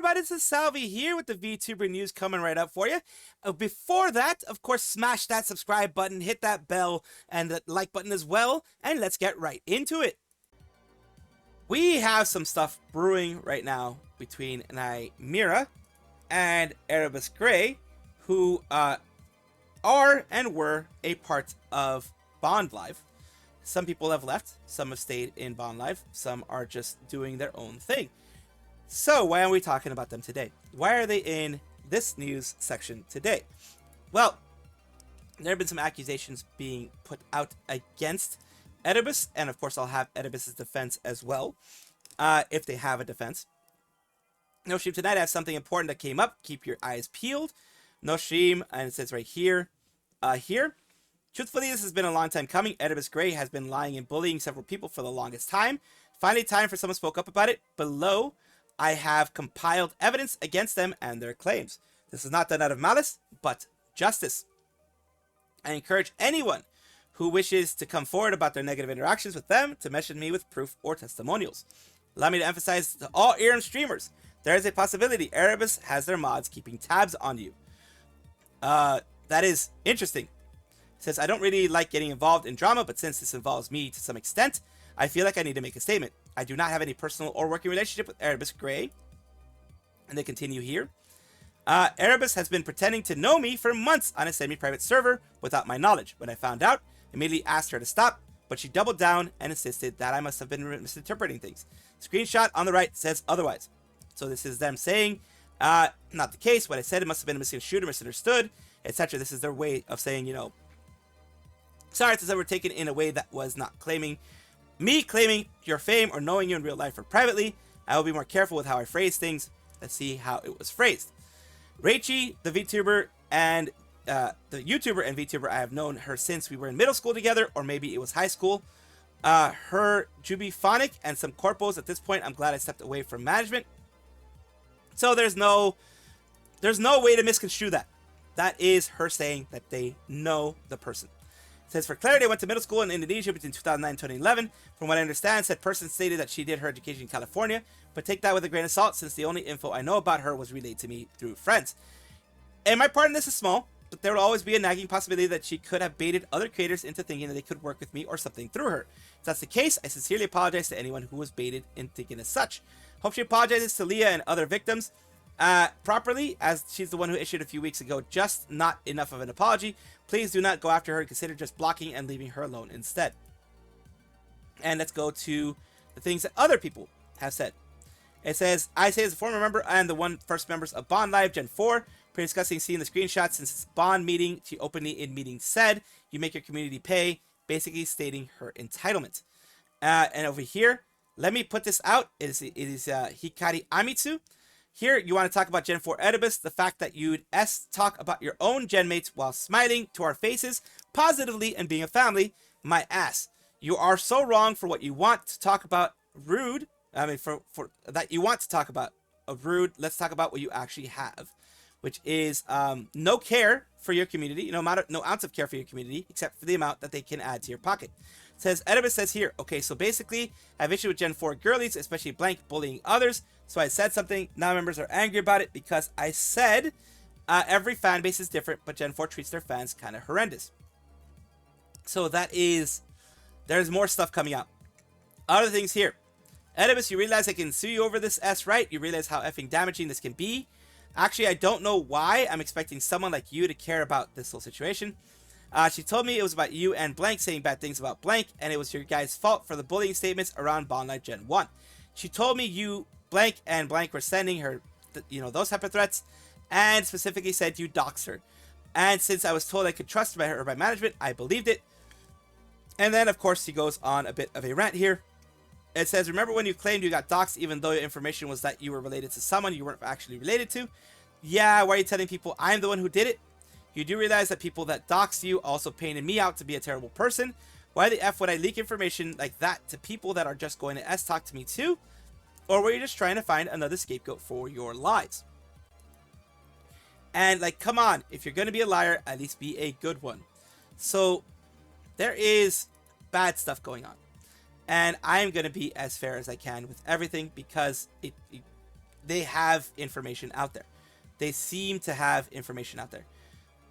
everybody, this is Salvi here with the Vtuber news coming right up for you. Before that, of course, smash that subscribe button, hit that bell, and the like button as well, and let's get right into it. We have some stuff brewing right now between Mira and Erebus Grey, who are and were a part of Bondlive. Some people have left, some have stayed in Bondlive, some are just doing their own thing. So why are we talking about them today? Why are they in this news section today? Well, there have been some accusations being put out against Erebus, and of course I'll have Erebus's defense as well, if they have a defense. No Stream, tonight I have something important that came up. Keep your eyes peeled. No Stream, and it says right here, Truthfully, this has been a long time coming. Erebus Grey has been lying and bullying several people for the longest time. Finally, time for someone spoke up about it. Below, I have compiled evidence against them and their claims. This is not done out of malice, but justice. I encourage anyone who wishes to come forward about their negative interactions with them to message me with proof or testimonials. Allow me to emphasize to all iriam streamers, there is a possibility Erebus has their mods keeping tabs on you. That is interesting. It says, I don't really like getting involved in drama, but since this involves me to some extent, I feel like I need to make a statement. I do not have any personal or working relationship with Erebus Grey. And they continue here. Erebus has been pretending to know me for months on a semi-private server without my knowledge. When I found out, I immediately asked her to stop, but she doubled down and insisted that I must have been misinterpreting things. Screenshot on the right says otherwise. So this is them saying, not the case. What I said, it must have been a misconstrued or misunderstood, etc. This is their way of saying, you know, sorry, this ever taken in a way that was not claiming your fame or knowing you in real life or privately. I will be more careful with how I phrase things. Let's see how it was phrased. Rachie, the VTuber and the YouTuber and VTuber, I have known her since we were in middle school together, or maybe it was high school. Her Jubiphonic and some corpos. At this point, I'm glad I stepped away from management. So there's no way to misconstrue that. That is her saying that they know the person. It says, for clarity, I went to middle school in Indonesia between 2009 and 2011. From what I understand, said person stated that she did her education in California, but take that with a grain of salt since the only info I know about her was relayed to me through friends. And my part in this is small, but there will always be a nagging possibility that she could have baited other creators into thinking that they could work with me or something through her. If that's the case, I sincerely apologize to anyone who was baited in thinking as such. Hope she apologizes to Leah and other victims properly, as she's the one who issued a few weeks ago just not enough of an apology. Please do not go after her. Consider just blocking and leaving her alone instead. And let's go to the things that other people have said. It says, I say as a former member and the one first members of Bondlive Gen 4, pretty disgusting seeing the screenshots since it's Bond meeting. She openly in meeting said, you make your community pay, basically stating her entitlement. And over here, let me put this out. It is Hikari Amitsu. Here, you want to talk about Gen 4 Erebus, the fact that you'd talk about your own gen mates while smiling to our faces positively and being a family, my ass. You are so wrong for what you want to talk about rude. I mean, for that you want to talk about a rude. Let's talk about what you actually have, which is no care for your community, no ounce of care for your community, except for the amount that they can add to your pocket. It says, Erebus says here, okay, so basically, I have issue with Gen 4 girlies, especially blank bullying others. So I said something, now members are angry about it because I said every fan base is different, but Gen 4 treats their fans kind of horrendous. So that is, there's more stuff coming out. Other things here. Erebus, you realize I can sue you over this S, right? You realize how effing damaging this can be? Actually, I don't know why I'm expecting someone like you to care about this whole situation. She told me it was about you and blank saying bad things about blank, and it was your guys' fault for the bullying statements around Bondlive Gen 1. She told me you blank and blank were sending her, those type of threats, and specifically said you doxed her. And since I was told I could trust by her or by management, I believed it. And then, of course, he goes on a bit of a rant here. It says, remember when you claimed you got doxed even though your information was that you were related to someone you weren't actually related to? Yeah, why are you telling people I'm the one who did it? You do realize that people that doxed you also painted me out to be a terrible person. Why the F would I leak information like that to people that are just going to S-talk to me too? Or were you just trying to find another scapegoat for your lies? And like, come on, if you're going to be a liar, at least be a good one. So there is bad stuff going on. And I'm going to be as fair as I can with everything because they have information out there. They seem to have information out there.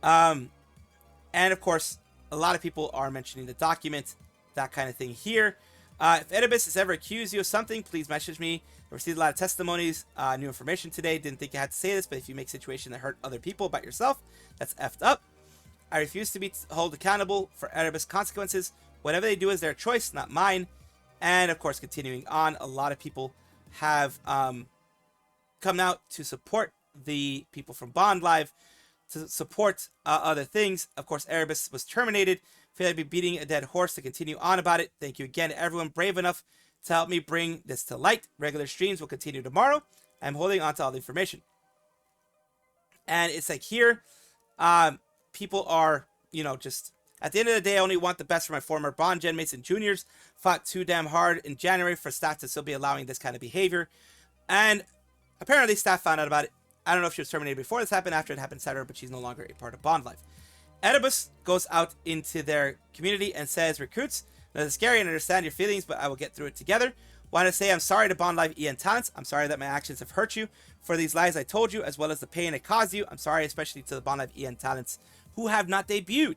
And of course, a lot of people are mentioning the document, that kind of thing here. If Erebus has ever accused you of something, please message me. I received a lot of testimonies, new information today. Didn't think I had to say this, but if you make a situation that hurt other people about yourself, that's effed up. I refuse to be held accountable for Erebus consequences. Whatever they do is their choice, not mine. And of course, continuing on, a lot of people have come out to support the people from Bondlive, to support other things. Of course, Erebus was terminated. Feel like I'd be beating a dead horse to continue on about it. Thank you again to everyone brave enough to help me bring this to light. Regular streams will continue tomorrow. I'm holding on to all the information. And it's like here, people are, just at the end of the day, I only want the best for my former Bond Gen mates and juniors. Fought too damn hard in January for staff to still be allowing this kind of behavior. And apparently staff found out about it. I don't know if she was terminated before this happened, after it happened, etc., but she's no longer a part of Bondlive. Erebus goes out into their community and says, recruits, this is scary and understand your feelings, but I will get through it together. Want to say I'm sorry to Bondlive EN talents. I'm sorry that my actions have hurt you. For these lies I told you, as well as the pain I caused you, I'm sorry especially to the Bondlive EN talents who have not debuted.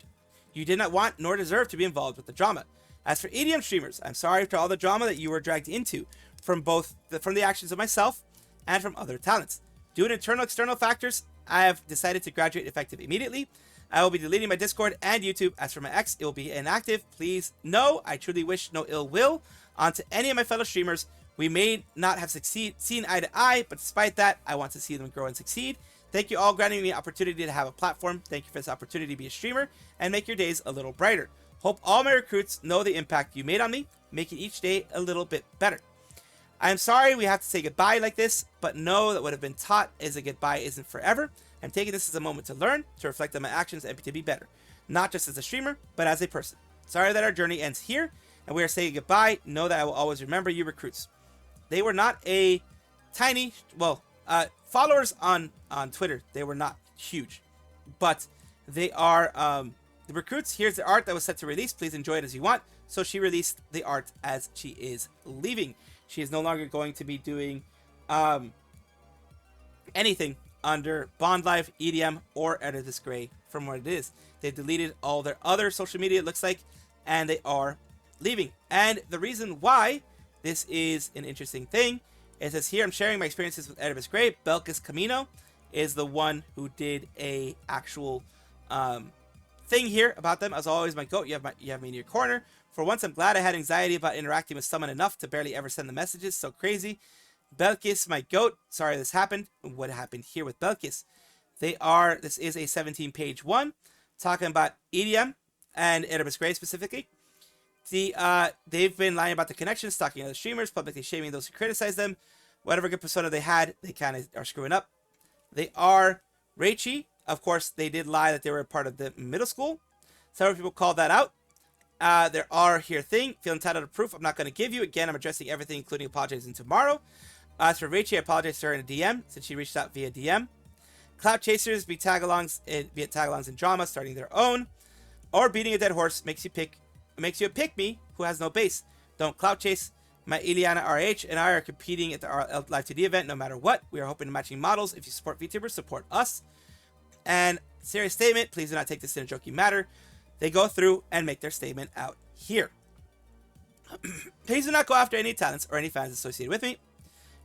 You did not want nor deserve to be involved with the drama. As for EDM streamers, I'm sorry for all the drama that you were dragged into from from the actions of myself and from other talents. Due to internal external factors, I have decided to graduate effective immediately. I will be deleting my Discord and YouTube. As for my ex, it will be inactive. Please know I truly wish no ill will onto any of my fellow streamers. We may not have seen eye to eye, but despite that, I want to see them grow and succeed. Thank you all granting me the opportunity to have a platform. Thank you for this opportunity to be a streamer and make your days a little brighter. Hope all my recruits know the impact you made on me, making each day a little bit better. I am sorry we have to say goodbye like this, but know that what I've been taught is a goodbye isn't forever. I'm taking this as a moment to learn, to reflect on my actions, and to be better. Not just as a streamer, but as a person. Sorry that our journey ends here, and we are saying goodbye. Know that I will always remember you recruits. They were not a tiny, followers on Twitter. They were not huge, but they are the recruits. Here's the art that was set to release. Please enjoy it as you want. So she released the art as she is leaving. She is no longer going to be doing anything under Bondlive, EDM, or Erebus Grey from what it is. They deleted all their other social media, it looks like, and they are leaving. And the reason why this is an interesting thing is as here I'm sharing my experiences with Erebus Grey. Belkis Camino is the one who did a actual thing here about them. As always, my goat, you have me in your corner. For once, I'm glad I had anxiety about interacting with someone enough to barely ever send the messages. So crazy. Belkis, my goat. Sorry this happened. What happened here with Belkis? This is a 17-page one talking about EDM and Erebus Grey specifically. They've been lying about the connections, stalking other streamers, publicly shaming those who criticize them. Whatever good persona they had, they kind of are screwing up. They are Reichi. Of course, they did lie that they were a part of the middle school. Several people called that out. There are here thing. Feel entitled to proof I'm not going to give you. Again, I'm addressing everything, including apologizing tomorrow. As for Reichi, I apologize to her in a DM since she reached out via DM. Clout chasers be tagalongs in drama, starting their own, or beating a dead horse makes you a pick-me who has no base. Don't clout chase. My Iliana RH and I are competing at the Live 2D event no matter what. We are hoping to matching models. If you support VTubers, support us. And serious statement, please do not take this in a joking matter. They go through and make their statement out here. Please do not go after any talents or any fans associated with me.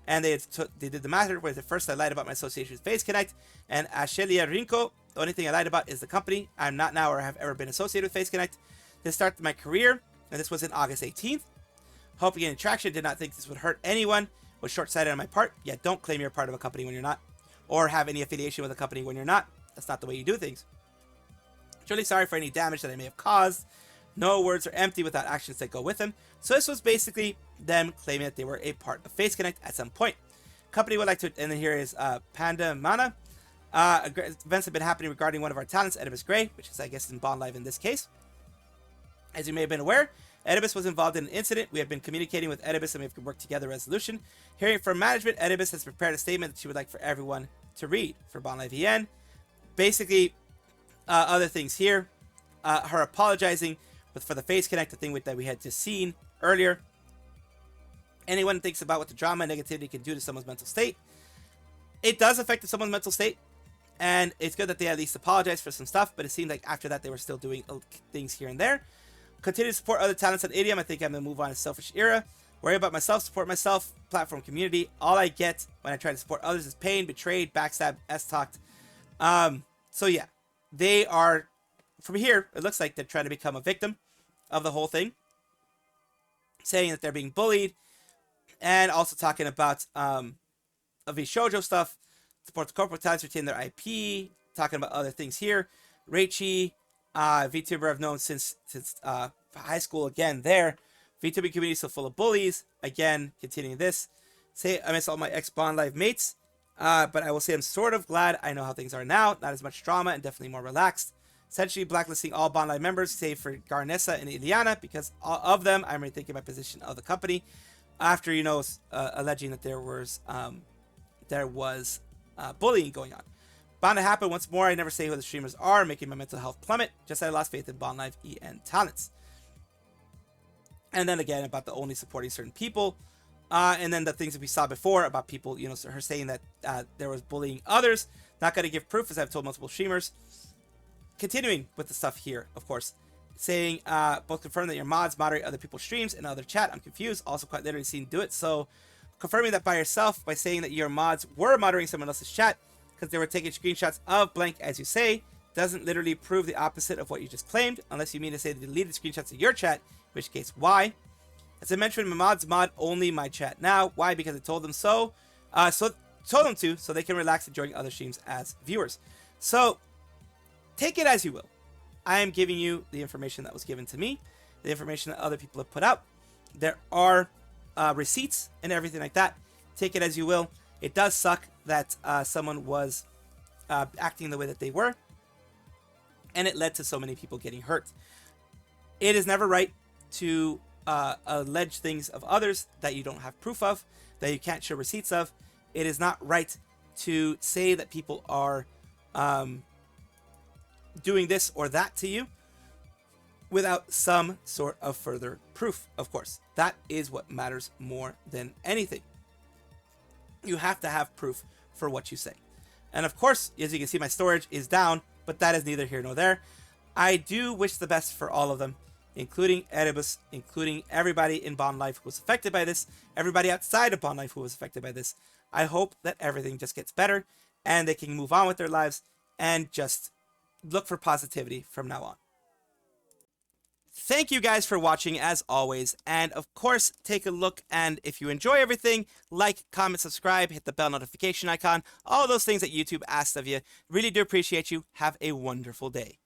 And they did the matter where the first I lied about my association with Face Connect and Ashelia Rinko. The only thing I lied about is the company. I'm not now or have ever been associated with Face Connect. This started my career, and this was in August 18th. Hope you get traction. Did not think this would hurt anyone. Was short-sighted on my part. Yeah, don't claim you're a part of a company when you're not, or have any affiliation with a company when you're not. That's not the way you do things. Truly sorry for any damage that I may have caused. No words are empty without actions that go with them. So this was basically them claiming that they were a part of Face Connect at some point. Company would like to, and then here is Panda Mana. Events have been happening regarding one of our talents, Erebus Grey, which is I guess in Bondlive in this case. As you may have been aware, Erebus was involved in an incident. We have been communicating with Erebus and we have worked together resolution. Hearing from management, Erebus has prepared a statement that she would like for everyone to read for Bondlive EN. Basically, other things here. Her apologizing for the Face Connect, the thing that we had just seen earlier. Anyone thinks about what the drama and negativity can do to someone's mental state. It does affect someone's mental state, and it's good that they at least apologize for some stuff, but it seemed like after that they were still doing things here and there. Continue to support other talents on Iriam. I think I'm going to move on to selfish era. Worry about myself, support myself, platform community. All I get when I try to support others is pain, betrayed, backstabbed, S-talked. So yeah, they are, from here, it looks like they're trying to become a victim of the whole thing. Saying that they're being bullied, and also talking about vshojo stuff. Support the corporate talents, retain their IP. Talking about other things here. Reichi, Vtuber I've known since high school. Again, there. Vtuber community so full of bullies. Again, continuing this. Say I miss all my ex-Bondlive mates, but I will say I'm sort of glad I know how things are now. Not as much drama and definitely more relaxed. Essentially blacklisting all Bondlive members, save for Garnessa and Iliana, because of them, I'm rethinking my position of the company. After, you know, alleging that there was bullying going on. Bound to happen once more. I never say who the streamers are, making my mental health plummet. Just I lost faith in Bondlive EN talents. And then again about the only supporting certain people. And then the things that we saw before about people, you know, her saying that there was bullying others. Not going to give proof, as I've told multiple streamers. Continuing with the stuff here, of course. Saying, both confirm that your mods moderate other people's streams and other chat. I'm confused. Also quite literally seen do it. So confirming that by yourself by saying that your mods were moderating someone else's chat because they were taking screenshots of blank as you say doesn't literally prove the opposite of what you just claimed, unless you mean to say they deleted screenshots of your chat, in which case why? As I mentioned, my mods mod only my chat now. Why? Because I told them so. Told them to, so they can relax enjoying other streams as viewers. So take it as you will. I am giving you the information that was given to me, the information that other people have put out. There are receipts and everything like that. Take it as you will. It does suck that someone was acting the way that they were, and it led to so many people getting hurt. It is never right to allege things of others that you don't have proof of, that you can't show receipts of. It is not right to say that people are doing this or that to you without some sort of further proof, of course. That is what matters more than anything. You have to have proof for what you say. And of course, as you can see, my storage is down, but that is neither here nor there. I do wish the best for all of them, including Erebus, including everybody in Bondlive who was affected by this, everybody outside of Bondlive who was affected by this. I hope that everything just gets better and they can move on with their lives and just look for positivity from now on. Thank you guys for watching as always, and of course take a look, and if you enjoy everything, like, comment, subscribe, hit the bell notification icon, all those things that YouTube asks of you. Really do appreciate you. Have a wonderful day.